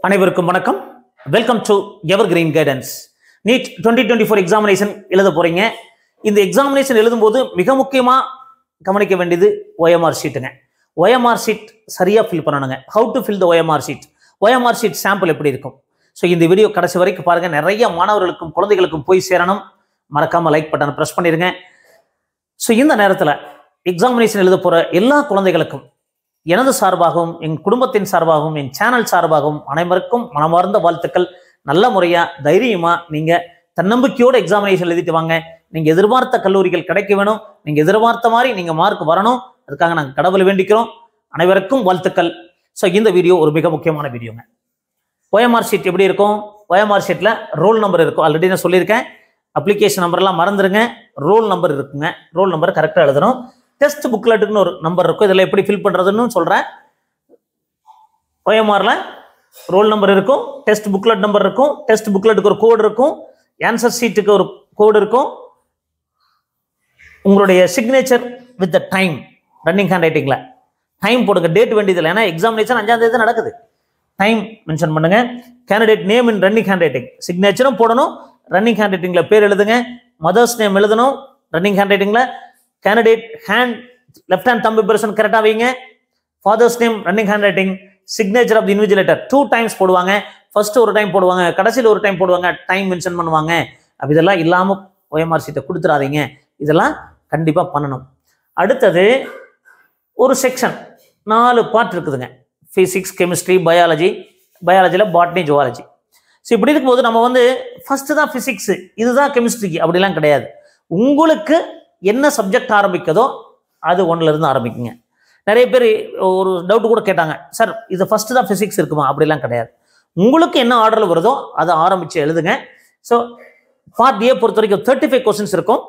அனைவருக்கும் வணக்கம். Welcome to evergreen guidance. NEET 2024 examination எழுத போறீங்க. இந்த எக்ஸாமினேஷன் எழுதும்போது மிக முக்கியமா கவனிக்க வேண்டியது OMR ஷீட்டுங்க. OMR ஷீட் சரியா ஃபில் பண்ணணுங்க. How to fill the OMR sheet. OMR sheet sample எப்படி இருக்கும்? ஸோ இந்த வீடியோ கடைசி வரைக்கும் பாருங்க. நிறைய மாணவர்களுக்கும் குழந்தைகளுக்கும் போய் சேரணும். மறக்காம லைக் பட்டனை பிரஸ் பண்ணிருங்க. ஸோ இந்த நேரத்தில் எக்ஸாமினேஷன் எழுத போற எல்லா குழந்தைகளுக்கும் எனது சார்பாகவும் என் குடும்பத்தின் சார்பாகவும் என் சேனல் சார்பாகவும் அனைவருக்கும் மனமார்ந்த வாழ்த்துக்கள். நல்ல முறையா தைரியமா நீங்க தன்னம்பிக்கையோட எக்ஸாமினேஷன் எழுதிட்டு வாங்க. நீங்க எதிர்பார்த்த கல்லூரிகள் கிடைக்க வேணும். நீங்க எதிர்பார்த்த மாதிரி நீங்க மார்க் வரணும். அதுக்காக நாங்கள் கடவுளை வேண்டிக்கிறோம். அனைவருக்கும் வாழ்த்துக்கள். ஸோ இந்த வீடியோ ஒரு மிக முக்கியமான வீடியோங்க. OMR ஷீட் எப்படி இருக்கும்? OMR ஷீட்ல ரோல் நம்பர் இருக்கும். ஆல்ரெடி நான் சொல்லியிருக்கேன். அப்ளிகேஷன் நம்பர்லாம் மறந்துருங்க. ரோல் நம்பர் இருக்குங்க. ரோல் நம்பர் கரெக்டாக எழுதணும். டெஸ்ட் புக்லெட்டுன்னு ஒரு நம்பர் இருக்கும். இதில் எப்படி ஃபில் பண்ணுறதுன்னு சொல்கிறேன். OMRல ரோல் நம்பர் இருக்கும், டெஸ்ட் புக்லெட் நம்பர் இருக்கும், டெஸ்ட் புக்லெட்டுக்கு ஒரு கோடு இருக்கும், ஆன்சர் ஷீட்டுக்கு ஒரு கோடு இருக்கும், உங்களுடைய signature with the time, running hand ரைட்டிங்கில் டைம் போடுங்க. டேட் வேண்டியதில்லை, ஏன்னா எக்ஸாமினேஷன் 5ஆம் தேதி தான் நடக்குது. டைம் மென்ஷன் பண்ணுங்க. Candidate name in running hand writing, சிக்னேச்சரும் போடணும். ரன்னிங் ஹேண்ட் ரைட்டிங்கில் பேர் எழுதுங்க. மதர்ஸ் நேம் எழுதணும் ரன்னிங் ஹேண்ட் ரைட்டிங்கில். Candidate hand left hand thumb person கரெக்டாக வைங்க. Fathers name running hand writing. Signature of the invigilator 2 times போடுவாங்க. ஃபர்ஸ்ட் ஒரு டைம் போடுவாங்க, கடைசியில் ஒரு டைம் போடுவாங்க. டைம் மென்ஷன் பண்ணுவாங்க. அப்போ இதெல்லாம் இல்லாமல் OMR ஷீட்டை கொடுத்துடாதீங்க. இதெல்லாம் கண்டிப்பாக பண்ணணும். அடுத்தது ஒரு செக்ஷன் 4 பார்ட் இருக்குதுங்க. Physics, chemistry, biology. பயாலஜியில் பாட்னி, ஜுவாலஜி. ஸோ இப்படி இருக்கும்போது நம்ம ஃபர்ஸ்ட் தான் ஃபிசிக்ஸ், இதுதான் கெமிஸ்ட்ரிக்கு அப்படிலாம் கிடையாது. உங்களுக்கு என்ன சப்ஜெக்ட் ஆரம்பிக்கதோ அது 1ல இருந்து ஆரம்பிக்குங்க. நிறைய பேர் ஒரு டவுட் கூட கேட்டாங்க, சார் இது ஃபர்ஸ்ட் தான் ஃபிசிக்ஸ் இருக்குமா? அப்படிலாம் கிடையாது. உங்களுக்கு என்ன ஆர்டரில் வருதோ அதை ஆரம்பித்து எழுதுங்க. ஸோ பார்ட் ஏ பொறுத்த வரைக்கும் 35 கொஸ்டின்ஸ் இருக்கும்.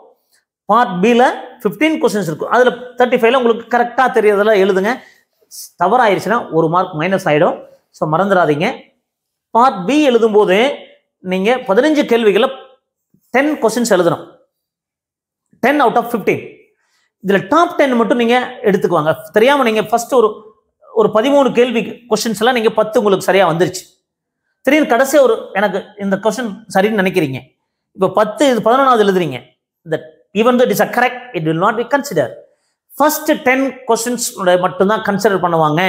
பார்ட் பியில் 15 கொஸ்டின்ஸ் இருக்கும். அதில் 35ல உங்களுக்கு கரெக்டாக தெரியறதெல்லாம் எழுதுங்க. தவறாயிருச்சுன்னா 1 மார்க் மைனஸ் ஆகிடும். ஸோ மறந்துடாதீங்க. பார்ட் பி எழுதும்போது நீங்கள் 15 கேள்விகளை 10 கொஸ்டின்ஸ் எழுதணும். 10 out of 15. இதில் டாப் 10 மட்டும் நீங்கள் எடுத்துக்குவாங்க. தெரியாமல் நீங்கள் ஃபர்ஸ்ட் ஒரு 13 கேள்வி கொஸ்டின்ஸ் எல்லாம் நீங்கள் 10 உங்களுக்கு சரியாக வந்துருச்சு. திடீர்னு கடைசி எனக்கு இந்த கொஸ்டின் சரின்னு நினைக்கிறீங்க. இப்போ 10 இது 11வது எழுதுறீங்க. Even though it is a correct, it will not be considered. First 10 questions மட்டும்தான் கன்சிடர் பண்ணுவாங்க.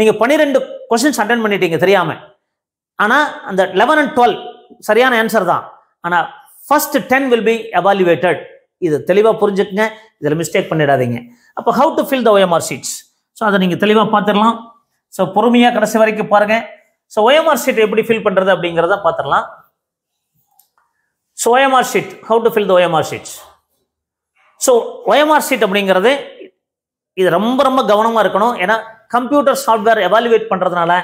நீங்கள் 12 கொஸ்டின்ஸ் அட்டென்ட் பண்ணிட்டீங்க தெரியாம. ஆனால் அந்த 11 and 12 சரியான ஆன்சர் தான். ஆனால் ஃபர்ஸ்ட் 10 will be evaluated. இது தெளிவாக புரிஞ்சுக்குங்க. இதில் மிஸ்டேக் பண்ணிடாதீங்க. அப்போ how to fill the OMR sheets. So அதை நீங்கள் தெளிவாக பார்த்துடலாம். ஸோ பொறுமையாக கடைசி வரைக்கும் பாருங்க. ஸோ OMR ஷீட் எப்படி ஃபில் பண்ணுறது அப்படிங்கிறத பார்த்துடலாம். So OMR sheet, how to fill the OMR sheets. So OMR sheet அப்படிங்கிறது இது ரொம்ப ரொம்ப கவனமாக இருக்கணும். ஏன்னா கம்ப்யூட்டர் சாஃப்ட்வேர் எவாலுவேட் பண்ணுறதுனால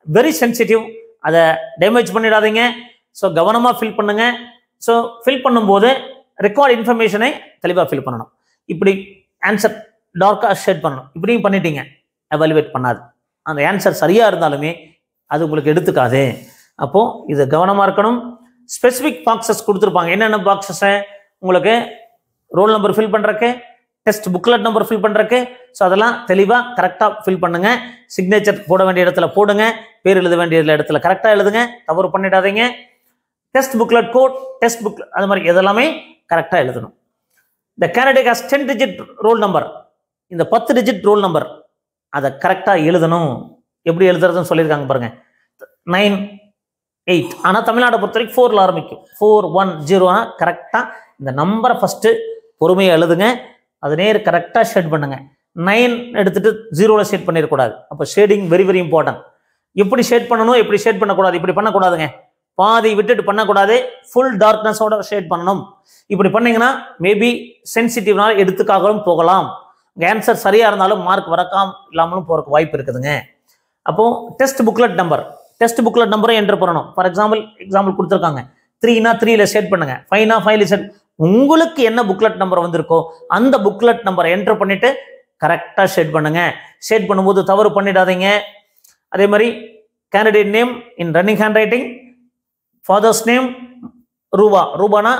வெரி சென்சிட்டிவ். அதை டேமேஜ் பண்ணிடாதீங்க. ஸோ கவனமாக ஃபில் பண்ணுங்க. ஸோ ஃபில் பண்ணும்போது ரெக்கார்ட் இன்ஃபர்மேஷனை தெளிவாக ஃபில் பண்ணணும். இப்படி ஆன்சர் டார்க்காக ஷேட் பண்ணணும். இப்படியும் பண்ணிட்டீங்க, எவாலுவேட் பண்ணாது. அந்த ஆன்சர் சரியாக இருந்தாலுமே அது உங்களுக்கு எடுத்துக்காது. அப்போது இது கவனமாக இருக்கணும். ஸ்பெசிஃபிக் பாக்ஸஸ் கொடுத்துருப்பாங்க. என்னென்ன பாக்ஸஸை உங்களுக்கு ரோல் நம்பர் ஃபில் பண்ணுறக்கு, டெஸ்ட் புக்லெட் நம்பர் ஃபில் பண்ணுறக்கு. ஸோ அதெல்லாம் தெளிவாக கரெக்டாக ஃபில் பண்ணுங்க. சிக்னேச்சர் போட வேண்டிய இடத்துல போடுங்க. பேர் எழுத வேண்டிய இடத்துல கரெக்டாக எழுதுங்க. தவறு பண்ணிடாதீங்க. Test booklet code, test book, அது மாதிரி இதெல்லாமே கரெக்டாக எழுதணும். இந்த candidate has 10 digit roll number. இந்த 10 டிஜிட் ரோல் நம்பர் அதை கரெக்டாக எழுதணும். எப்படி எழுதுறதுன்னு சொல்லியிருக்காங்க பாருங்க. 9, 8. ஆனால் தமிழ்நாட்டை பொறுத்த வரைக்கும் 4ல் ஆரம்பிக்கும். 410. கரெக்டாக இந்த நம்பரை ஃபர்ஸ்ட் பொறுமையாக எழுதுங்க. அது நேர் கரெக்டாக ஷேட் பண்ணுங்க. 9 எடுத்துட்டு 0ல் ஷேட் பண்ணிடக்கூடாது. அப்போ ஷேடிங் வெரி வெரி இம்பார்ட்டன்ட். எப்படி ஷேட் பண்ணணும், எப்படி ஷேட் பண்ணக்கூடாது, இப்படி பண்ணக்கூடாதுங்க. பாதி விட்டுட்டு பண்ணக்கூடாது. ஃபுல் டார்க்னஸோட ஷேட் பண்ணணும். இப்படி பண்ணீங்கன்னா மேபி சென்சிட்டிவ்னால எடுத்துக்காகவும் போகலாம். உங்கள் ஆன்சர் சரியாக இருந்தாலும் மார்க் வரக்காம இல்லாமலும் போகிறக்கு வாய்ப்பு இருக்குதுங்க. அப்போது test booklet number, test booklet நம்பரை என்டர் பண்ணணும். ஃபார் எக்ஸாம்பிள் கொடுத்துருக்காங்க. 3னா 3ல ஷேட் பண்ணுங்க. 5னா 5ல ஷேட். உங்களுக்கு என்ன புக்லெட் நம்பர் வந்திருக்கோ அந்த புக்லெட் நம்பரை என்டர் பண்ணிட்டு கரெக்டாக ஷேட் பண்ணுங்க. ஷேட் பண்ணும்போது தவறு பண்ணிடாதீங்க. அதே மாதிரி candidate name in running hand writing, father's name ரூபானா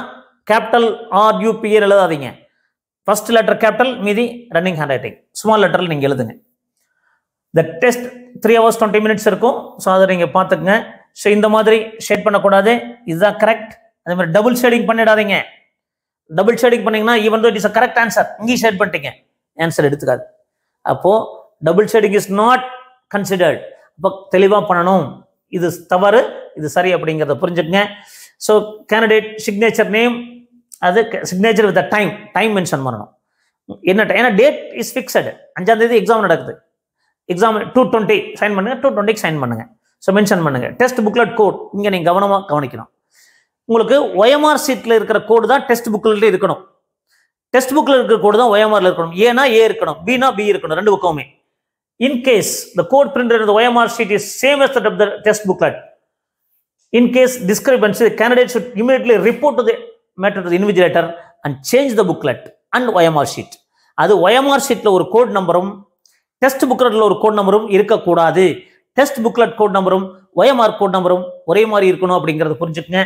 கேபிட்டல் RUPA எழுதாதீங்க. ஃபர்ஸ்ட் லெட்டர் கேபிட்டல், மீதி ரன்னிங் ஹேண்ட் ரைட்டிங் ஸ்மால் லெட்டரில் நீங்கள் எழுதுங்க. இந்த டெஸ்ட் 3 hours 20 minutes இருக்கும். ஸோ அதை நீங்கள் பார்த்துக்குங்க. ஸோ இந்த மாதிரி ஷேட் பண்ணக்கூடாது, இதுதான் கரெக்ட். அதே மாதிரி டபுள் ஷேடிங் பண்ணிடாதீங்க. டபுள் ஷேடிங் பண்ணீங்கன்னா even though it is a correct answer, இங்கேயும் ஷேட் பண்ணிட்டீங்க, ஆன்சர் எடுத்துக்காது. அப்போ double shading is not considered. அப்போ தெளிவாக பண்ணணும், இது தவறு இது சரி அப்படிங்கிறத புரிஞ்சுக்கங்க. ஸோ கேண்டிடேட் சிக்னேச்சர் நேம், அது சிக்னேச்சர் வித் டைம் மென்ஷன் பண்ணணும். என்ன ஏன்னா டேட் இஸ் ஃபிக்ஸடு, 5ஆம் தேதி எக்ஸாம் நடக்குது, எக்ஸாம் 220 சைன் பண்ணுங்க, 220 சைன் பண்ணுங்க. ஸோ மென்ஷன் பண்ணுங்க. டெஸ்ட் புக்லெட் கோட் இங்கே நீங்கள் கவனமாக கவனிக்கணும். உங்களுக்கு ஒயம்ஆர் சீட்டில் இருக்கிற கோடு தான் டெஸ்ட் புக்கில் இருக்கணும். டெஸ்ட் புக்கில் இருக்கிற கோடு தான் ஒயம்ஆரில் இருக்கணும். ஏனா ஏ இருக்கணும், பினா பி இருக்கணும், ரெண்டு பக்கமுமே. In case the code printed in the OMR sheet is same as that of the test booklet, in case discrepancy, the candidate should immediately report to the matter to the invigilator and change the booklet and OMR sheet. அது OMR sheetல ஒரு code நம்பரும் test புக்லெட்ல ஒரு code நம்பரும் இருக்கக்கூடாது. Test booklet code நம்பரும் OMR code நம்பரும் ஒரே மாதிரி இருக்கணும் அப்படிங்கிறத புரிஞ்சுக்கங்க.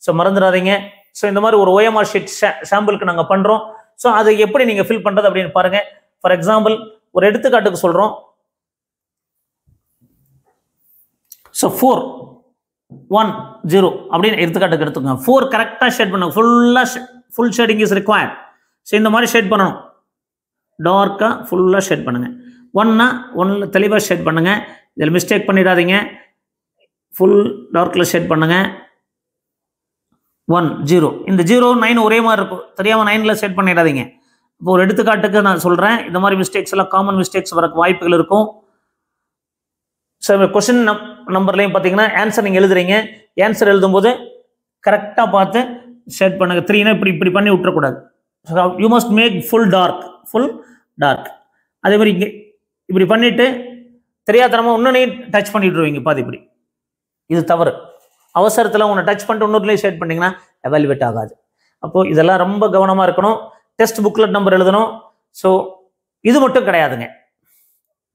ஸோ மறந்துடாதீங்க. ஸோ இந்த மாதிரி ஒரு OMR ஷீட் சாம்பிளுக்கு நாங்கள் பண்ணுறோம். ஸோ அதை எப்படி நீங்கள் ஃபில் பண்ணுறது அப்படின்னு பாருங்க. ஃபார் எக்ஸாம்பிள் ஒரு எடுத்துக்காட்டுக்கு சொல்கிறோம். ஸோ 410 அப்படின்னு எடுத்துக்காட்டுக்கு எடுத்துக்கோங்க. 4 கரெக்டாக ஷேட் பண்ணுங்க, full shading is required. So இந்த மாதிரி ஷேட் பண்ணணும், டார்க்காக ஃபுல்லாக ஷேட் பண்ணுங்க. 1னா 1 தெளிவாக ஷேட் பண்ணுங்க, இதில் மிஸ்டேக் பண்ணிடாதீங்க. ஃபுல் டார்க்கில் ஷேட் பண்ணுங்க. 1 0 இந்த 0 9 ஒரே மாதிரி இருக்கும், தெரியாமல் 9ல் ஷேட் பண்ணிடாதீங்க. இப்போ ஒரு எடுத்துக்காட்டுக்கு நான் சொல்கிறேன், இந்த மாதிரி மிஸ்டேக்ஸ் எல்லாம் காமன் மிஸ்டேக்ஸ் வர வாய்ப்புகள் இருக்கும். ஸோ கொஸ்டின் நம்பர்லையும் பார்த்தீங்கன்னா ஆன்சர் நீங்கள் எழுதுறீங்க, ஆன்சர் எழுதும்போது கரெக்டாக பார்த்து ஷேட் பண்ணுங்கள். 3னா இப்படி பண்ணி விட்டுறக்கூடாது. You must make full dark. அதே மாதிரி இங்கே இப்படி பண்ணிவிட்டு தெரியாதனமாக இன்னொன்னையும் டச் பண்ணி விட்ருவீங்க பாதி இப்படி. இது தவறு. அவசரத்தில் உன்னை டச் பண்ணிட்டு இன்னொருலையும் ஷேட் பண்ணிங்கன்னா எவாலுவேட் ஆகாது. அப்போது இதெல்லாம் ரொம்ப கவனமாக இருக்கணும். டெஸ்ட் புக்லெட் நம்பர் எழுதணும். ஸோ இது மட்டும் கிடையாதுங்க,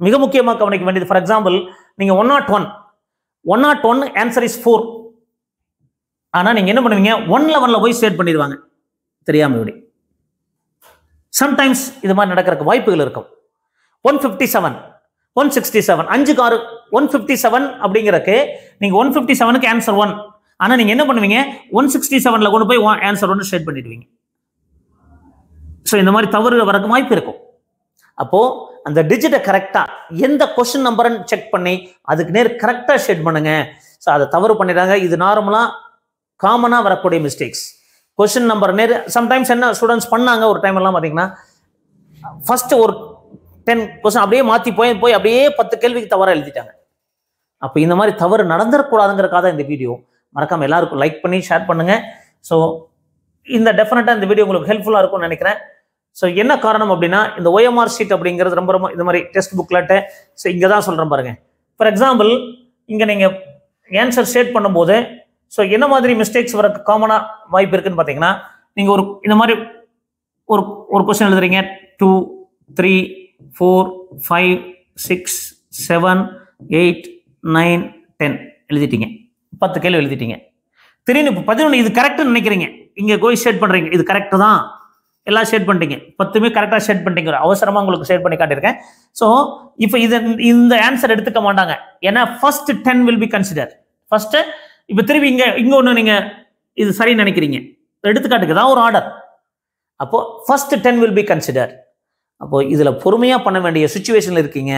மிக முக்கியமாக கவனிக்க வேண்டியது. ஃபார் எக்ஸாம்பிள் நீங்கள் 101 ஆன்சர் இஸ் 4. ஆனால் நீங்கள் என்ன பண்ணுவீங்க, 111 போய் ஷேட் பண்ணிடுவாங்க தெரியாமல் இப்படி. சம்டைம்ஸ் இது மாதிரி நடக்கிறதுக்கு வாய்ப்புகள் இருக்கும். 157 167 5க்கு 6 157 அப்படிங்கிறக்கு நீங்கள் 157க்கு ஆன்சர் 1, ஆனால் நீங்கள் என்ன பண்ணுவீங்க 167ல் கொண்டு போய் ஆன்சர் 1 ஷேட் பண்ணிடுவீங்க. ஸோ இந்த மாதிரி தவறு வரக்கு வாய்ப்பு இருக்கும். அப்போது அந்த டிஜிட்டை கரெக்டாக எந்த கொஸ்டின் நம்பர்னு செக் பண்ணி அதுக்கு நேர் கரெக்டாக ஷேட் பண்ணுங்க. ஸோ அதை தவறு பண்ணிடுறாங்க. இது நார்மலாக காமனாக வரக்கூடிய மிஸ்டேக்ஸ். கொஸ்டின் நம்பர் நேர் சம்டைம்ஸ் என்ன ஸ்டூடெண்ட்ஸ் பண்ணாங்க ஒரு டைம் எல்லாம் பார்த்தீங்கன்னா, ஃபஸ்ட்டு ஒரு 10 கொஸ்டின் அப்படியே மாற்றி போய் அப்படியே 10 கேள்விக்கு தவறாக எழுதிட்டாங்க. அப்போ இந்த மாதிரி தவறு நடந்துடக்கூடாதுங்கிறக்காக தான் இந்த வீடியோ. மறக்காமல் எல்லாருக்கும் லைக் பண்ணி ஷேர் பண்ணுங்கள். ஸோ இந்த டெஃபினட்டாக இந்த வீடியோ உங்களுக்கு ஹெல்ப்ஃபுல்லாக இருக்கும்னு நினைக்கிறேன். ஸோ என்ன காரணம் அப்படின்னா, இந்த OMR ஷீட் அப்படிங்கிறது ரொம்ப இந்த மாதிரி டெஸ்ட் புக்லெட்டு. ஸோ இங்கே தான் சொல்கிறேன் பாருங்க. ஃபார் எக்ஸாம்பிள் இங்கே நீங்கள் ஆன்சர் ஷேட் பண்ணும்போது ஸோ என்ன மாதிரி மிஸ்டேக்ஸ் வர காமனாக வாய்ப்பு இருக்குன்னு பார்த்தீங்கன்னா, நீங்கள் இந்த மாதிரி ஒரு கொஸ்டின் எழுதுறீங்க. 2 3 4 5 6 7 8 9 10 எழுதிட்டீங்க, 10 கேள்வி எழுதிட்டீங்க. திடீர்னு இப்போ 11 இது கரெக்டுன்னு நினைக்கிறீங்க, இங்கே போய் ஷேட் பண்ணுறீங்க, இது கரெக்டு தான், எல்லாம் ஷேட் பண்ணிட்டீங்க, 10மே கரெக்டாக ஷேட் பண்ணிட்டீங்க. அவசரமாக உங்களுக்கு ஷேட் பண்ணி காட்டியிருக்கேன். ஸோ இப்போ இந்த ஆன்சர் எடுத்துக்க மாட்டாங்க, ஏன்னா first 10 will be consider. First இப்போ திருப்பி இங்கே ஒன்று நீங்கள் இது சரின்னு நினைக்கிறீங்க, எடுத்துக்காட்டுக்கு தான் ஒரு ஆர்டர். அப்போது ஃபர்ஸ்ட் 10 வில் பி கன்சிடர். அப்போது இதில் பொறுமையாக பண்ண வேண்டிய சுச்சுவேஷனில் இருக்கீங்க.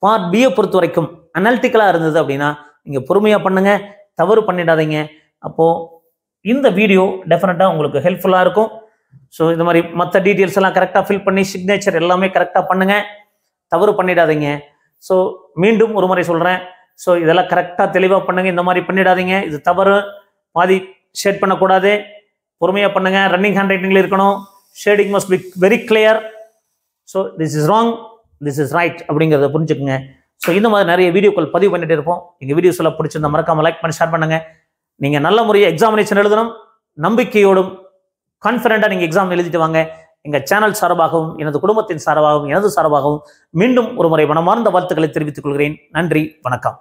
பார்ட் பியை பொறுத்த வரைக்கும் அனாலிட்டிக்கலாக இருந்தது அப்படின்னா நீங்கள் பொறுமையாக பண்ணுங்கள், தவறு பண்ணிடாதீங்க. அப்போது இந்த வீடியோ டெஃபினட்டாக உங்களுக்கு ஹெல்ப்ஃபுல்லாக இருக்கும். ஸோ இந்த மாதிரி மற்ற டீட்டெயில்ஸ் எல்லாம் கரெக்டாக ஃபில் பண்ணி சிக்னேச்சர் எல்லாமே கரெக்டாக பண்ணுங்கள், தவறு பண்ணிடாதீங்க. ஸோ மீண்டும் ஒரு முறை சொல்கிறேன், ஸோ இதெல்லாம் கரெக்டாக தெளிவாக பண்ணுங்கள், இந்த மாதிரி பண்ணிடாதீங்க, இது தவறு. பாதி ஷேட் பண்ணக்கூடாது, பொறுமையாக பண்ணுங்கள், ரன்னிங் ஹேண்ட் ரைட்டிங்கில் இருக்கணும், shading must be very clear. So this is wrong, this is right அப்படிங்கிறத புரிஞ்சுக்குங்க. ஸோ இந்த மாதிரி நிறைய வீடியோக்கள் பதிவு பண்ணிட்டு இருப்போம். எங்கள் வீடியோஸ் எல்லாம் பிடிச்சிருந்தா மறக்காமல் லைக் பண்ணி ஷேர் பண்ணுங்கள். நீங்கள் நல்ல முறையை எக்ஸாமினேஷன் எழுதணும், நம்பிக்கையோடும் கான்ஃபிடென்ட்டாக நீங்கள் எக்ஸாம் எழுதிட்டு வாங்க. எங்கள் சேனல் சார்பாகவும் எனது குடும்பத்தின் சார்பாகவும் எனது சார்பாகவும் மீண்டும் ஒரு முறை மனமார்ந்த வாழ்த்துக்களை தெரிவித்துக் கொள்கிறேன். நன்றி, வணக்கம்.